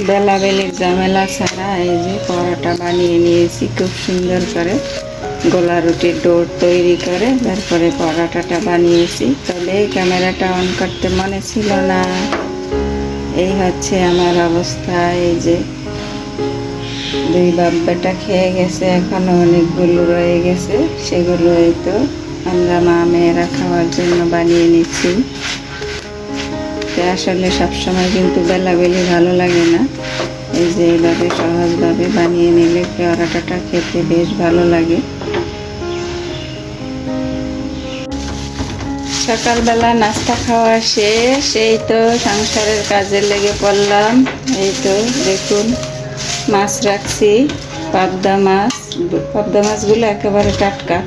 বেলাবেলির ঝামেলা ছাড়া এই যে পরোটা বানিয়ে নিয়েছি খুব সুন্দর করে। গোলা রুটির ডোর তৈরি করে তারপরে পরোটাটা বানিয়েছি, তবে ক্যামেরাটা অন করতে মনে ছিল না। এই হচ্ছে আমার অবস্থা। এই যে দুই বাপ বেটা খেয়ে গেছে, এখনো অনেকগুলো রয়ে গেছে, সেগুলো এই তো আমরা মা মেয়েরা খাওয়ার জন্য বানিয়ে নিচ্ছি। আসলে সবসময় কিন্তু বেলাবেলি ভালো লাগে না। এই যে এইভাবে সহজভাবে বানিয়ে নিলে পরোটাটা খেতে বেশ ভালো লাগে। সকালবেলা নাস্তা খাওয়া শেষ, এই তো সংসারের কাজে লেগে পড়লাম। এই তো দেখুন মাছ রাখছি, পাবদা মাছ। পাবদা মাছগুলো একেবারে টাটকা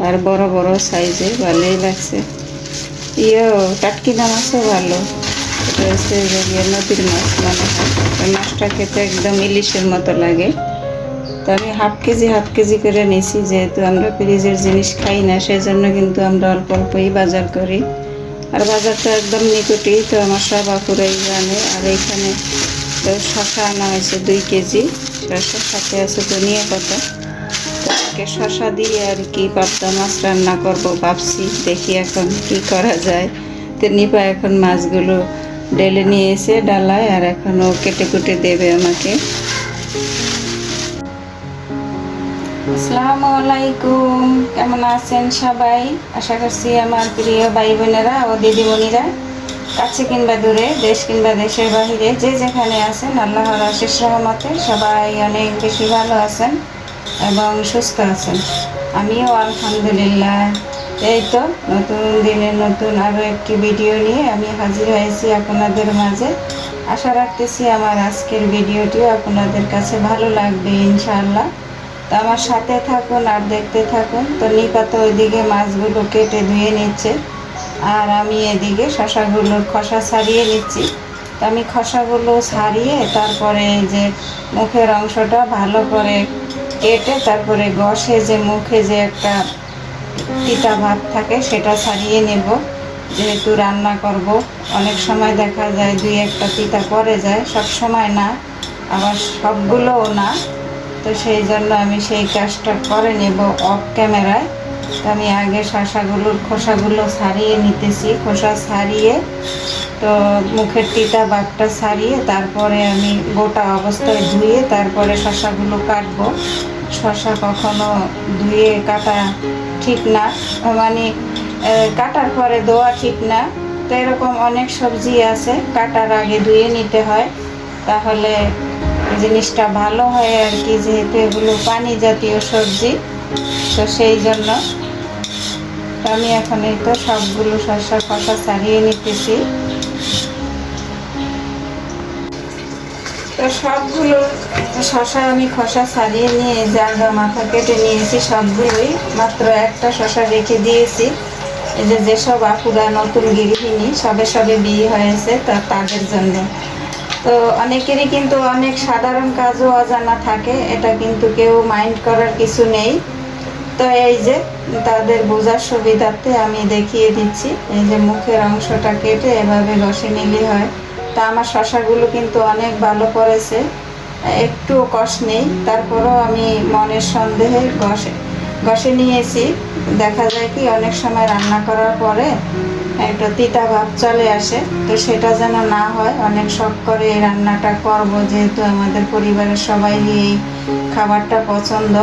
আর বড় বড় সাইজে, ভালোই লাগছে। টাটকিনা মাছও ভালো। এটা হচ্ছে নদীর মাছ মনে হয়। ওই মাছটা খেতে একদম ইলিশের মতো লাগে। তো আমি হাফ কেজি করে নিয়েছি, যেহেতু আমরা ফ্রিজের জিনিস খাই না, সেজন্য কিন্তু আমরা অল্প অল্পই বাজার করি। আর বাজারটা একদম নিকটেই, তো আমার সব আপুরাই জানে। আর এইখানে শশা আনা হয়েছে 2 কেজি, শশার সাথে আছে ধনিয়া পাতা। তো শশা দিয়ে আর কি পাবদা মাছ রান্না করব ভাবছি, দেখি এখন কি করা যায়। তো নিপা এখন মাছগুলো ঢেলে নিয়ে এসে ডালায়, আর এখনও কেটে কুটে দেবে আমাকে। আসসালামু আলাইকুম, কেমন আছেন সবাই? আশা করছি আমার প্রিয় ভাই বোনেরা ও দিদিমণিরা কাছে কিংবা দূরে, দেশ কিংবা দেশের বাহিরে, যে যেখানে আছেন আল্লাহর অশেষ রহমতে সবাই অনেক বেশি ভালো আছেন এবং সুস্থ আছেন। আমিও আলহামদুলিল্লাহ। এই তো নতুন দিনে নতুন আরও একটি ভিডিও নিয়ে আমি হাজির হয়েছি আপনাদের মাঝে। আশা রাখতেছি আমার আজকের ভিডিওটিও আপনাদের কাছে ভালো লাগবে ইনশাআল্লাহ। তো আমার সাথে থাকুন আর দেখতে থাকুন। তো নিপাত ওইদিকে মাছগুলো কেটে ধুয়ে নিচ্ছে, আর আমি এদিকে শশাগুলোর খোসা ছাড়িয়ে নিচ্ছি। তো আমি খোসাগুলো ছাড়িয়ে তারপরে এই যে মুখের অংশটা ভালো করে কেটে তারপরে ঘষে যে মুখে যে একটা তিতা ভাব থাকে সেটা ছাড়িয়ে নেব, যেহেতু রান্না করব। অনেক সময় দেখা যায় 2-1টা তিতা পড়ে যায়, সব সময় না, আবার সবগুলোও না। তো সেই জন্য আমি সেই কাজটা করে নেব অফ ক্যামেরায়। তো আমি আগে খোসাগুলো ছাড়িয়ে নিতেছি। খোসা ছাড়িয়ে তো মুখের তিতা ভাবটা ছাড়িয়ে তারপরে আমি গোটা অবস্থায় ধুয়ে তারপরে শশাগুলো কাটবো। শশা কখনো ধুয়ে কাটা ঠিক না, মানে কাটার পরে ধোয়া ঠিক না। তো এরকম অনেক সবজি আছে কাটার আগে ধুয়ে নিতে হয়, তাহলে জিনিসটা ভালো হয় আর কি, যেহেতু এগুলো পানি জাতীয় সবজি। তো সেই জন্য আমি এখন এই তো সবগুলো শসার খোসা ছাড়িয়ে নিতেছি। তো সবগুলো শসা আমি খোসা ছাড়িয়ে নিয়ে জায়গা মাথা কেটে নিয়েছি সবগুলোই, মাত্র একটা শসা রেখে দিয়েছি। এই যে যেসব আপুরা নতুন গৃহিণী সবে বিয়ে হয়েছে তাদের জন্য। তো অনেকেরই কিন্তু অনেক সাধারণ কাজও অজানা থাকে, এটা কিন্তু কেউ মাইন্ড করার কিছু নেই। তো এই যে তাদের বোঝার সুবিধার্থে আমি দেখিয়ে দিচ্ছি। এই যে মুখের অংশটা কেটে এভাবে ঘষে নিলে হয়। তা আমার শশাগুলো কিন্তু অনেক ভালো করেছে, একটুও কষ নেই। তারপরেও আমি মনের সন্দেহে ঘষে নিয়েছি। দেখা যায় কি অনেক সময় রান্না করার পরে একটা তিতা ভাব চলে আসে, তো সেটা যেন না হয় অনেক শখ করে এই রান্নাটা করব, যেহেতু আমাদের পরিবারের সবাই এই খাবারটা পছন্দ।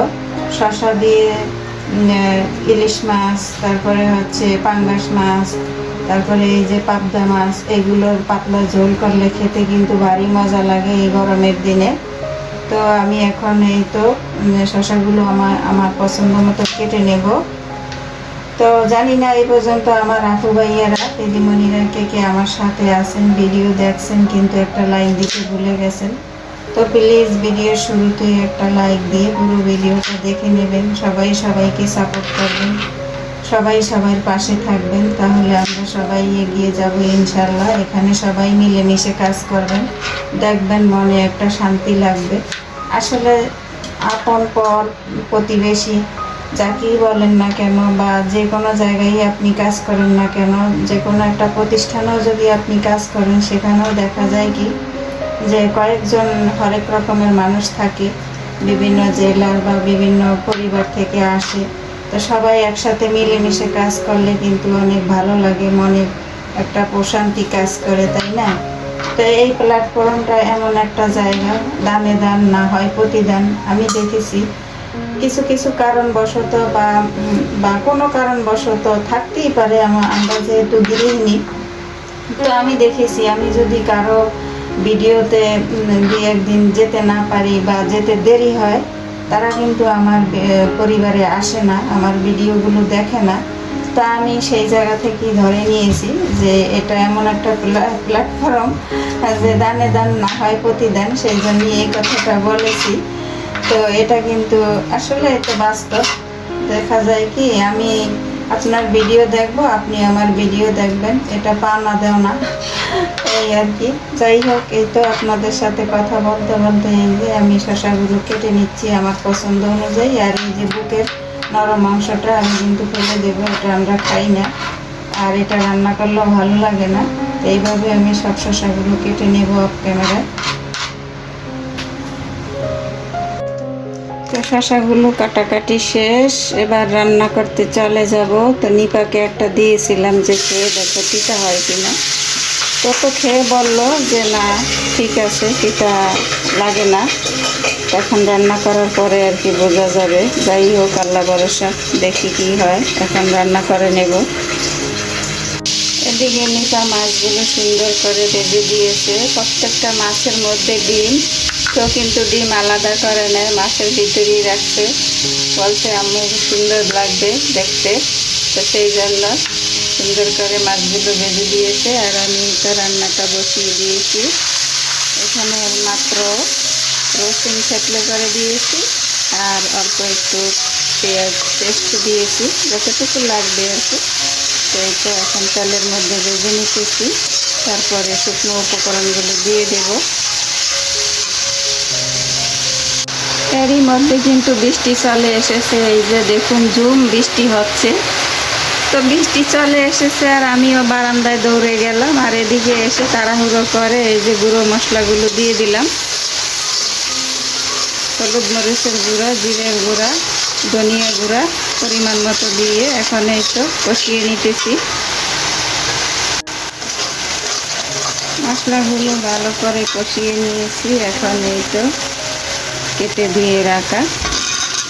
শসা দিয়ে ইলিশ মাছ, তারপরে হচ্ছে পাঙ্গাস মাছ, তারপরে এই যে পাবদা মাছ, এগুলোর পাতলা ঝোল করলে খেতে কিন্তু ভারী মজা লাগে এই গরমের দিনে। তো আমি এখন এই তো শসাগুলো আমার পছন্দ মতো কেটে নেব। তো জানি না এই পর্যন্ত আমার আপু ভাইয়ারা দিদিমণিরা কে আমার সাথে আছেন, ভিডিও দেখছেন, কিন্তু একটা লাইক দিতে ভুলে গেছেন। তো প্লিজ ভিডিওর শুরুতেই একটা লাইক দিয়ে পুরো ভিডিওটা দেখে নেবেন। সবাই সবাইকে সাপোর্ট করবেন, সবাই সবার পাশে থাকবেন, তাহলে আমরা সবাই এগিয়ে যাব ইনশাল্লাহ। এখানে সবাই মিলেমিশে কাজ করবেন, দেখবেন মনে একটা শান্তি লাগবে। আসলে আপন পর প্রতিবেশী যাকেই বলেন না কেন, বা যে কোনো জায়গায় আপনি কাজ করেন না কেন, যে কোনো একটা প্রতিষ্ঠানেও যদি আপনি কাজ করেন, সেখানেও দেখা যায় কি যে কয়েকজন হরেক রকমের মানুষ থাকে, বিভিন্ন জেলার বা বিভিন্ন পরিবার থেকে আসে। তো সবাই একসাথে মিলেমিশে কাজ করলে কিন্তু অনেক ভালো লাগে, মনে একটা প্রশান্তি কাজ করে, তাই না? তো এই প্ল্যাটফর্মটা এমন একটা জায়গা, দানে দান না হয় প্রতিদান। আমি দেখেছি কিছু কিছু কারণবশত বা কোনো কারণবশত থাকতেই পারে, আমরা যেহেতু গৃহিণী, তো আমি দেখেছি আমি যদি কারো ভিডিওতে দুই একদিন যেতে না পারি বা যেতে দেরি হয়, তারা কিন্তু আমার পরিবারে আসে না, আমার ভিডিওগুলো দেখে না। তা আমি সেই জায়গা থেকেই ধরে নিয়েছি যে এটা এমন একটা প্ল্যাটফর্ম যে দানে দান না হয় প্রতিদান, সেই জন্য এই কথাটা বলেছি। তো এটা কিন্তু আসলে এটা বাস্তব। দেখা যায় কি, আমি আপনার ভিডিও দেখবো, আপনি আমার ভিডিও দেখবেন, এটা পাওনা দেও না, এই আর কি। যাই হোক, এই তো আপনাদের সাথে কথা বলতে বলতে এই যে আমি শসাগুলো কেটে নিচ্ছি আমার পছন্দ অনুযায়ী। আর এই যে বুকের নরম অংশটা আমি কিন্তু ফেলে দেবো, এটা আমরা খাই না, আর এটা রান্না করলেও ভালো লাগে না। এইভাবে আমি সব শসাগুলো কেটে নেব অফ ক্যামেরায়। তো শসাগুলো কাটাকাটি শেষ, এবার রান্না করতে চলে যাব। তো নিপাকে একটা দিয়েছিলাম যে খেয়ে দেখো তিতা হয় কিনা। তো খেয়ে বলল যে না ঠিক আছে, তিতা লাগে না। এখন রান্না করার পরে আর কি বোঝা যাবে। যাই হোক, আল্লাহ ভরসা, দেখি কি হয়। এখন রান্না করে নেব। এদিকে নিপা মাছগুলো সুন্দর করে ভেজে দিয়েছে। প্রত্যেকটা মাছের মধ্যে ডিম, তো কিন্তু ডিম আলাদা করে নেয়, মাছের ভিতরেই রাখছে। বলছে আম্মু সুন্দর লাগবে দেখতে, তো সেই জন্য সুন্দর করে মাছগুলো ভেজে দিয়েছে। আর আমি তো রান্নাটা বসিয়ে দিয়েছি। এখানে মাত্র রসুন থেতলে করে দিয়েছি আর অল্প একটু পেঁয়াজ পেস্ট দিয়েছি, যতটুকু লাগবে আর কি। তো এই তো এখন তেলের মধ্যে ভেজে নিতেছি, তারপরে শুকনো উপকরণগুলো দিয়ে দেব। এরই মধ্যে কিন্তু বৃষ্টি চলে এসেছে, এই যে দেখুন ঝুম বৃষ্টি হচ্ছে। তো বৃষ্টি চলে এসেছে আর আমিও বারান্দায় দৌড়ে গেলাম। আর এদিকে এসে তাড়াহুড়ো করে এই যে গুঁড়ো মশলাগুলো দিয়ে দিলাম। হলুদ মরিচের গুঁড়া, জিরের গুঁড়া, ধনিয়া গুঁড়া পরিমাণ মতো দিয়ে এখন এই তো কষিয়ে নিতেছি। মশলাগুলো ভালো করে কষিয়ে নিয়েছি। এখন এই তো কেটে দিয়ে রাখা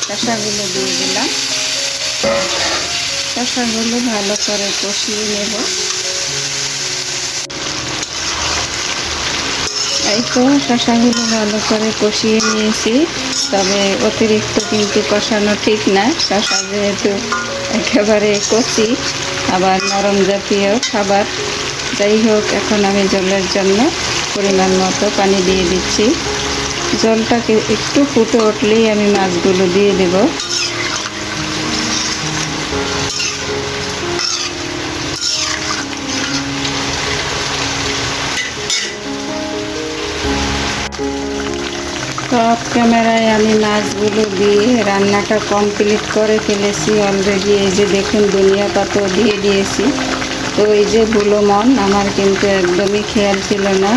শসাগুলো দিয়ে দিলাম। শসাগুলো ভালো করে কষিয়ে নেব। এই তো শসাগুলো ভালো করে কষিয়ে নিয়েছি, তবে অতিরিক্ত কিন্তু কষানো ঠিক না। শসা যেহেতু একেবারে কচি, আবার নরম জাতীয় খাবার। যাই হোক, এখন আমি জলের জন্য পরিমাণ মতো পানি দিয়ে দিচ্ছি। জলটাকে একটু ফুটে উঠলেই আমি মাছগুলো দিয়ে দেব। অফ ক্যামেরায় আমি মাছগুলো দিয়ে রান্নাটা কমপ্লিট করে ফেলেছি অলরেডি। এই যে দেখুন ধনিয়া পাতাও দিয়ে দিয়েছি। তো এই যে ভুলো মন, আমার কিন্তু একদমই খেয়াল ছিল না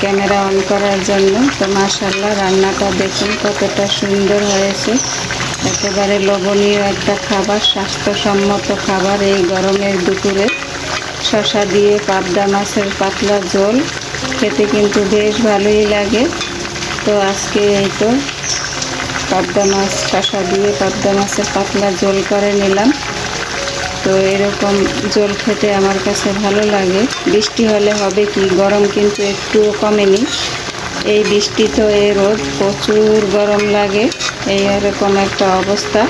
ক্যামেরা অন করার জন্য। তো মাশাআল্লাহ, রান্নাটা দেখুন কতটা সুন্দর হয়েছে। একেবারে লোভনীয় একটা খাবার, স্বাস্থ্যসম্মত খাবার এই গরমের দুপুরে। শসা দিয়ে পাবদা মাছের পাতলা ঝোল খেতে কিন্তু বেশ ভালোই লাগে। তো আজকে এই তো পাবদা মাছ, শসা দিয়ে পাবদা মাছের পাতলা ঝোল করে নিলাম। তো এরকম ঝোল খেতে আমার কাছে ভালো লাগে। বৃষ্টি হলে হবে কি, গরম কিন্তু একটুও কমেনি। এই বৃষ্টি তো এই রোদ, প্রচুর গরম লাগে, এই এরকম একটা অবস্থা।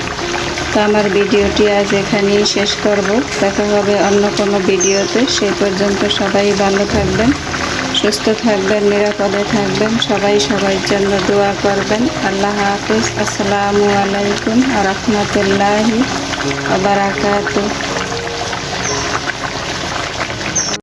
তো আমার ভিডিওটি আজ এখানেই শেষ করব। দেখা হবে অন্য কোনো ভিডিওতে। সেই পর্যন্ত সবাই ভালো থাকবেন, সুস্থ থাকবেন, নিরাপদে থাকবেন। সবাই সবার জন্য দোয়া করবেন। আল্লাহ হাফেজ। আসসালামু আলাইকুম ওয়া রাহমাতুল্লাহি ওয়া বারাকাতুহু।